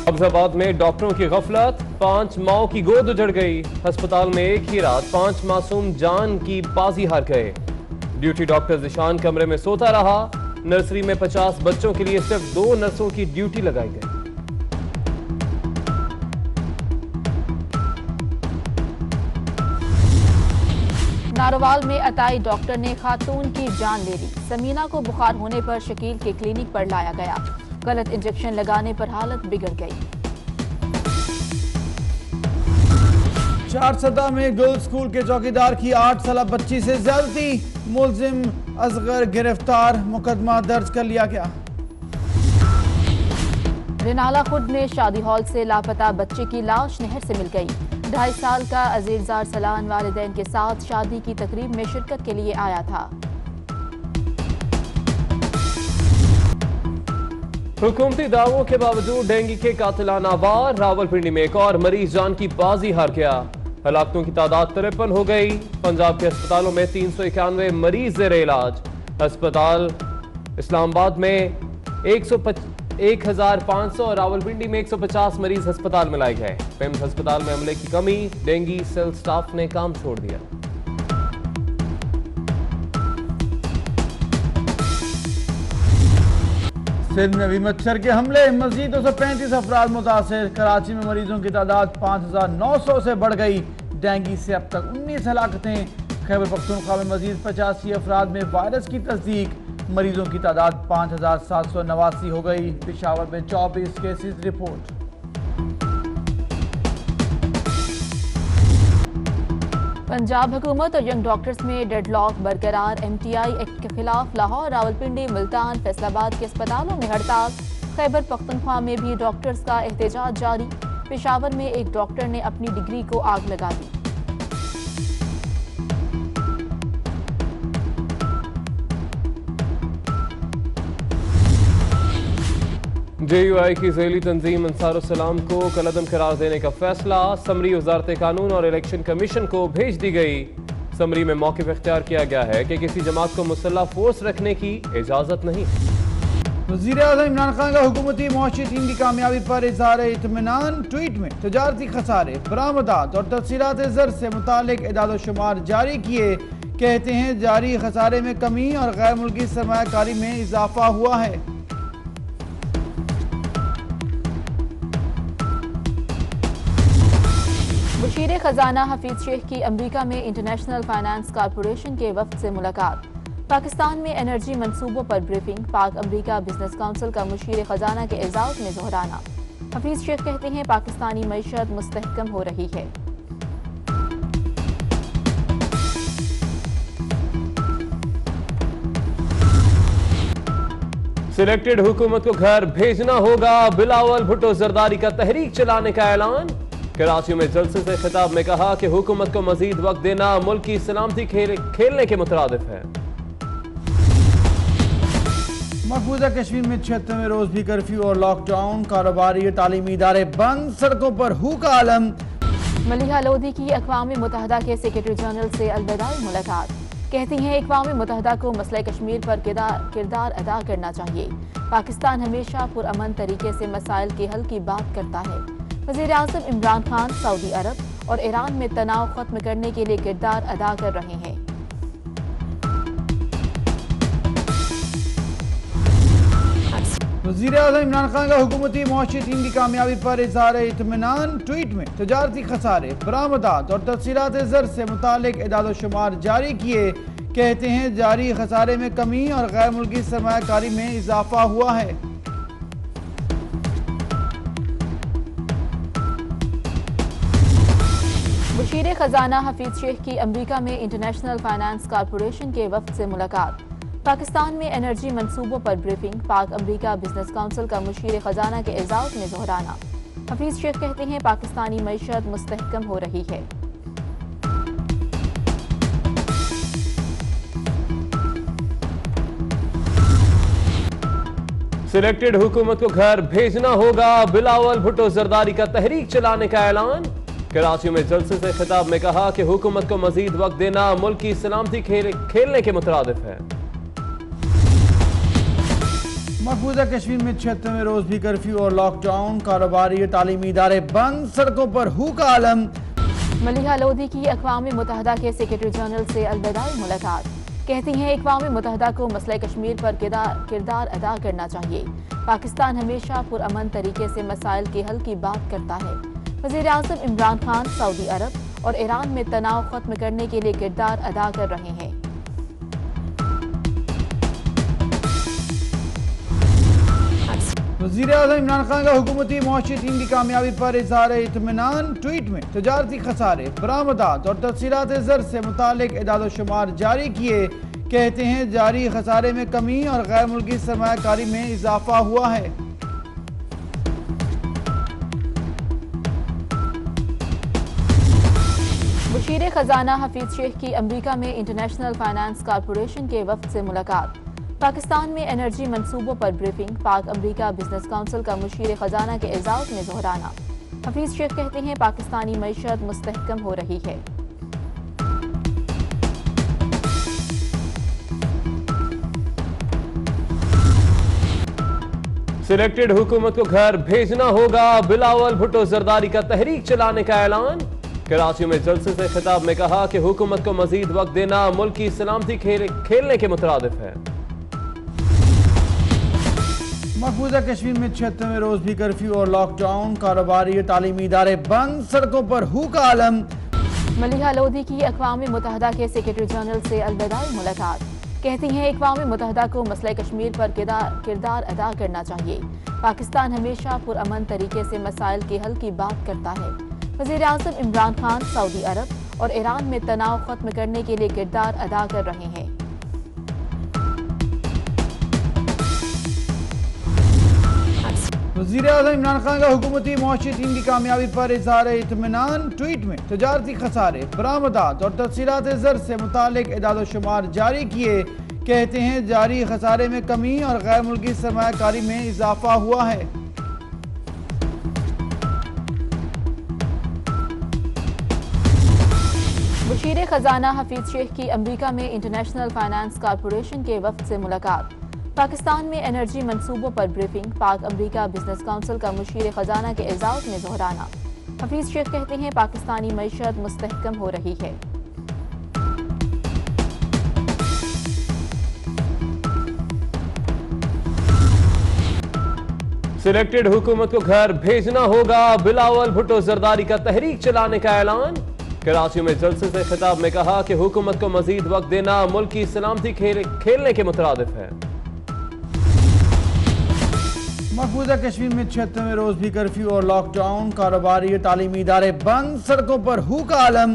अब्जाबाद में डॉक्टरों की गफलत, 5 माओं की गोद उजड़ गई। अस्पताल में एक ही रात 5 मासूम जान की बाजी हार गए। ड्यूटी डॉक्टर जिशान कमरे में सोता रहा। नर्सरी में 50 बच्चों के लिए सिर्फ 2 नर्सों की ड्यूटी लगाई गई। नारोवाल में अताई डॉक्टर ने खातून की जान ले ली। समीना को बुखार होने पर शकील के क्लिनिक पर लाया गया। गलत इंजेक्शन लगाने पर हालत बिगड़ गई। चारसदा में गर्ल्स स्कूल के चौकीदार की 8 साल बच्ची से ज्यादती, मुलजिम असगर गिरफ्तार, मुकदमा दर्ज कर लिया गया। रिनाला खुद में शादी हॉल से लापता बच्चे की लाश नहर से मिल गई। 2.5 साल का अजीरजार सलान वालिदैन के साथ शादी की तकरीब में शिरकत के लिए आया था। हुकूमती दावों के बावजूद डेंगू के कातिलाना वार, रावलपिंडी में एक और मरीज जान की बाजी हार गया। हलाकतों की तादाद 53 हो गई। पंजाब के अस्पतालों में 391 मरीज ज़ेर इलाज। अस्पताल इस्लामाबाद में 1500 और रावलपिंडी में 150 मरीज अस्पताल में लाए गए। पिम्स अस्पताल में अमले की कमी, डेंगू सेल स्टाफ ने काम छोड़ दिया। सिंध में भी मच्छर के हमले, मजीद 235 अफराद मुतासिर। कराची में मरीजों की तादाद 5900 से बढ़ गई। डेंगू से अब तक 19 हलाकतें। खैबर पख्तूनख्वा में मजीद 85 अफराद में वायरस की तस्दीक। मरीजों की तादाद 5789 हो गई। पेशावर में 24 केसेस रिपोर्ट। पंजाब हुकूमत और यंग डॉक्टर्स में डेडलॉक बरकरार। MTI एक्ट के खिलाफ लाहौर, रावलपिंडी, मुल्तान, फैसलाबाद के अस्पतालों में हड़ताल। खैबर पख्तूनख्वा में भी डॉक्टर्स का एहतजाज जारी। पेशावर में एक डॉक्टर ने अपनी डिग्री को आग लगा दी। JUI की ज़ेली तंजीम अंसारुस्सलाम को कलअदम करार देने का फैसला। समरी वजारत कानून और इलेक्शन कमीशन को भेज दी गई। समरी में मौक़िफ़ इख्तियार किया गया है कि किसी जमात को मुसल्लह फोर्स रखने की इजाज़त नहीं। वज़ीर-ए-आज़म इमरान खान का हुकूमती मुआशी टीम की कामयाबी पर इज़हार इत्मीनान। ट्वीट में तजारती खसारे, बरामदात और तफसीलात ज़र से मुतालिक एदाद-ओ-शुमार जारी किए। कहते हैं जारी खसारे में कमी और गैर मुल्की सरमायाकारी में इजाफा हुआ है। वज़ीर खजाना हफीज शेख की अमरीका में इंटरनेशनल फाइनेंस कॉरपोरेशन के वफ्द से मुलाकात। पाकिस्तान में एनर्जी मंसूबों पर ब्रीफिंग। पाक अमरीका बिजनेस काउंसिल का मुशीर खजाना के एजाज में दोहराना। हफीज शेख कहते हैं पाकिस्तानी मईशत मुस्तहकम हो रही है। सिलेक्टेड हुकूमत को घर भेजना होगा। बिलावल भुट्टो जरदारी का तहरीक चलाने का ऐलान। कराची में जलसे से खिताब में कहा कि हुकूमत को मजीद वक्त देना मुल्क की सलामती खेलने के मुतरादिफ है। मकबूजा कश्मीर में 76वें रोज भी कर्फ्यू और लॉकडाउन। कारोबारी और तालीमी इदारे बंद, सड़कों पर हू का आलम। मलिहा लोधी की अक़वाम मुत्तहिदा के सेक्रेटरी जनरल से अलविदाई मुलाकात। कहती हैं अक़वाम मुत्तहिदा को मसला कश्मीर पर किरदार अदा करना चाहिए। पाकिस्तान हमेशा पुरअमन तरीके से मसाइल के हल की बात करता है। वज़ीर आज़म इमरान खान सऊदी अरब और ईरान में तनाव खत्म करने के लिए किरदार अदा कर रहे हैं। वज़ीर-ए-आज़म इमरान खान का हुकूमती मुआशी टीम की कामयाबी पर इज़हार इत्मीनान। ट्वीट में तजारती खसारे, बरामदात और तफसीलात ज़र से मुतालिक एदाद-ओ-शुमार जारी किए। कहते हैं जारी खसारे में कमी और गैर मुल्की सरमायाकारी में इजाफा हुआ है। वज़ीर खजाना हफीज शेख की अमरीका में इंटरनेशनल फाइनेंस कॉरपोरेशन के वफ्द से मुलाकात। पाकिस्तान में एनर्जी मंसूबों पर ब्रीफिंग। पाक अमरीका बिजनेस काउंसिल का मुशीर खजाना के एजाज में दोहराना। हफीज शेख कहते हैं पाकिस्तानी मईशत मुस्तहकम हो रही है। सिलेक्टेड हुकूमत को घर भेजना होगा। बिलावल भुट्टो जरदारी का तहरीक चलाने का ऐलान। कराची में जलसे से खिताब में कहा कि हुकूमत को मजीद वक्त देना मुल्क की सलामती खेलने के मुतरादिफ है। मकबूजा कश्मीर में 76वें रोज भी कर्फ्यू और लॉकडाउन, कारोबारी और तालीमी इदारे बंद, सड़कों पर हू का आलम। मलिहा लोधी की अक़वाम मुत्तहिदा के सेक्रेटरी जनरल से अलविदाई मुलाकात। कहती हैं अक़वाम मुत्तहिदा को मसले कश्मीर पर किरदार अदा करना चाहिए। पाकिस्तान हमेशा पुरअमन तरीके से मसाइल के हल की बात करता है। वज़ीर आज़म इमरान खान सऊदी अरब और ईरान में तनाव खत्म करने के लिए किरदार अदा कर रहे हैं। वज़ीर आज़म इमरान खान का हुकूमती मुआशी टीम की कामयाबी पर इज़हार इत्मीनान। ट्वीट में तजारती खसारे, बरामदात और तफसीलात ज़र से मुतालिक इदाद व शुमार जारी किए। कहते हैं जारी खसारे में कमी और गैर मुल्की सरमायाकारी में इजाफा हुआ है। मुशीर खजाना हफीज शेख की अमरीका में इंटरनेशनल फाइनेंस कॉरपोरेशन के वफ्द से मुलाकात। पाकिस्तान में एनर्जी मंसूबों पर ब्रीफिंग। पाक अमरीका बिजनेस काउंसिल का मुशीर खजाना के एजाज में दोहराना। हफीज शेख कहते हैं पाकिस्तानी मईशत मुस्तहकम हो रही है। सिलेक्टेड हुकूमत को घर भेजना होगा, बिलावल भुट्टो जरदारी का तहरीक चलाने का ऐलान। कराची में जलसे से खिताब में कहा कि हुकूमत को मजीद वक्त देना मुल्क की सलामती खेलने के मुतरादिफ है। मकबूजा कश्मीर में 76वें रोज भी कर्फ्यू और लॉकडाउन, कारोबारी और तालीमी इदारे बंद, सड़कों पर हू का आलम। मलिहा लोधी की अक़वाम मुत्तहिदा के सेक्रेटरी जनरल से अलविदाई मुलाकात। कहती हैं अक़वाम मुत्तहिदा को मसले कश्मीर पर किरदार अदा करना चाहिए। पाकिस्तान हमेशा पुरअमन तरीके से मसाइल के हल की बात करता है। वज़ीर आज़म इमरान खान सऊदी अरब और ईरान में तनाव खत्म करने के लिए किरदार अदा कर रहे हैं। वज़ीर आज़म इमरान खान का हुकूमती मुआशी टीम की कामयाबी पर इज़हार इत्मीनान। ट्वीट में तजारती खसारे, बरामदात और तफसीलात ज़र से मुतालिक इदाद व शुमार जारी किए। कहते हैं जारी खसारे में कमी और गैर मुल्की सरमायाकारी में इजाफा हुआ है। मुशीर खजाना हफीज शेख की अमरीका में इंटरनेशनल फाइनेंस कॉरपोरेशन के वफ्द से मुलाकात। पाकिस्तान में एनर्जी मंसूबों पर ब्रीफिंग। पाक अमरीका बिजनेस काउंसिल का मुशीर खजाना के एजाज में दोहराना। हफीज शेख कहते हैं पाकिस्तानी मईशत मुस्तहकम हो रही है। सिलेक्टेड हुकूमत को घर भेजना होगा, बिलावल भुट्टो जरदारी का तहरीक चलाने का ऐलान। कराची में जलसे से खिताब में कहा कि हुकूमत को मजीद वक्त देना मुल्क की सलामती खेलने के मुतरादिफ है। मकबूजा कश्मीर में 76वें रोज भी कर्फ्यू और लॉकडाउन, कारोबारी और तालीमी इदारे बंद, सड़कों पर हू का आलम।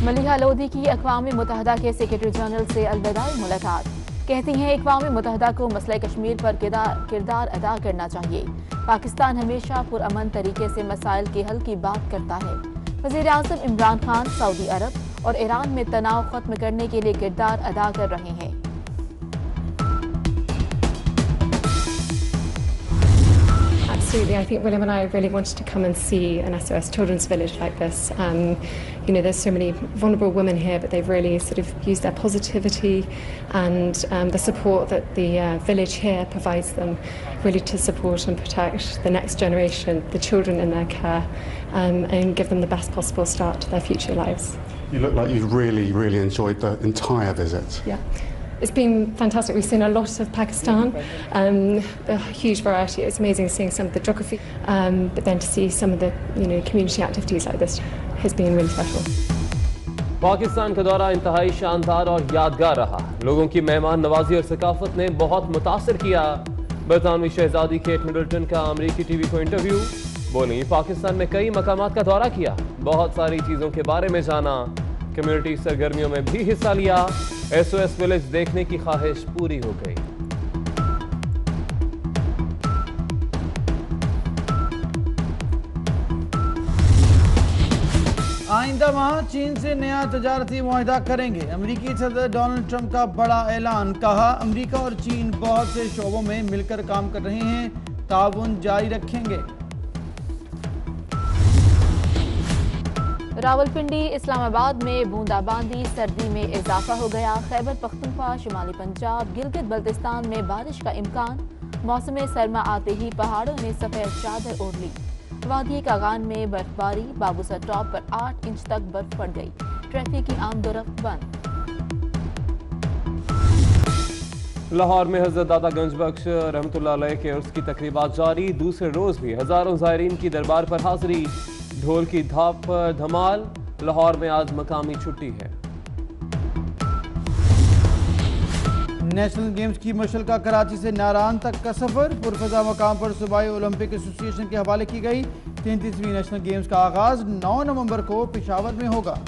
मलिहा लोधी की अक़वाम मुत्तहिदा के सेक्रेटरी जनरल से अलविदाई मुलाकात। कहती हैं अक़वाम मुत्तहिदा को मसले कश्मीर पर किरदार अदा करना चाहिए। पाकिस्तान हमेशा पुरअमन तरीके से मसाइल के हल की बात करता है। वज़ीर आज़म इमरान खान सऊदी अरब और ईरान में तनाव खत्म करने के लिए किरदार अदा कर रहे हैं। Absolutely. I think William and I really wanted to come and see an SOS Children's Village like this. You know, there's so many vulnerable women here, but they've really sort of used their positivity and the support that the village here provides them really to support and protect the next generation, the children in their care, and give them the best possible start to their future lives. You look like you've really, really enjoyed the entire visit. Yeah. It's been fantastic. We've seen a lot of Pakistan, a huge variety. It's amazing seeing some of the geography, but then to see some of the community activities like this has been really special. Pakistan का दौरा इंतहाई शानदार और यादगार रहा। लोगों की मेहमान नवाजी और सकाफत ने बहुत मुतासर किया। बरतानवी शहजादी केट मिडलटन का अमरीकी टीवी को इंटरव्यू। बोली पाकिस्तान में कई मकामात का दौरा किया, बहुत सारी चीज़ों के बारे में जाना, कम्युनिटी सरगर्मियों में भी हिस्सा लिया। SOS विलेज देखने की ख्वाहिश पूरी हो गई। आइंदा माह चीन से नया तजारती मुआहिदा करेंगे। अमरीकी सदर डोनाल्ड ट्रंप का बड़ा ऐलान। कहा अमरीका और चीन बहुत से शोबों में मिलकर काम कर रहे हैं, ताउन जारी रखेंगे। रावलपिंडी इस्लामाबाद में बूंदाबांदी, सर्दी में इजाफा हो गया। खैबर पख्तूनख्वा, शुमाली पंजाब, गिलगित बल्तिस्तान में बारिश का इम्कान। मौसम सरमा आते ही पहाड़ों ने सफेद चादर ओढ़ ली। वादी कागान में बर्फबारी, बाबूसर टॉप पर 8 इंच तक बर्फ पड़ गई। ट्रैफिक की आमदोरफ्त बंद। लाहौर में हज़रत दादा गंज बख्श रहमतुल्लाह अलैह के उर्स की तकरीबात जारी। दूसरे रोज भी हजारों ज़ायरीन की दरबार पर हाजिरी। ढोल की धाप पर धमाल। लाहौर में आज मकामी छुट्टी है। नेशनल गेम्स की मशल का कराची से नारान तक का सफर पुरफजा मकाम पर सूबाई ओलंपिक एसोसिएशन के हवाले की गई। 33वीं नेशनल गेम्स का आगाज 9 नवंबर को पेशावर में होगा।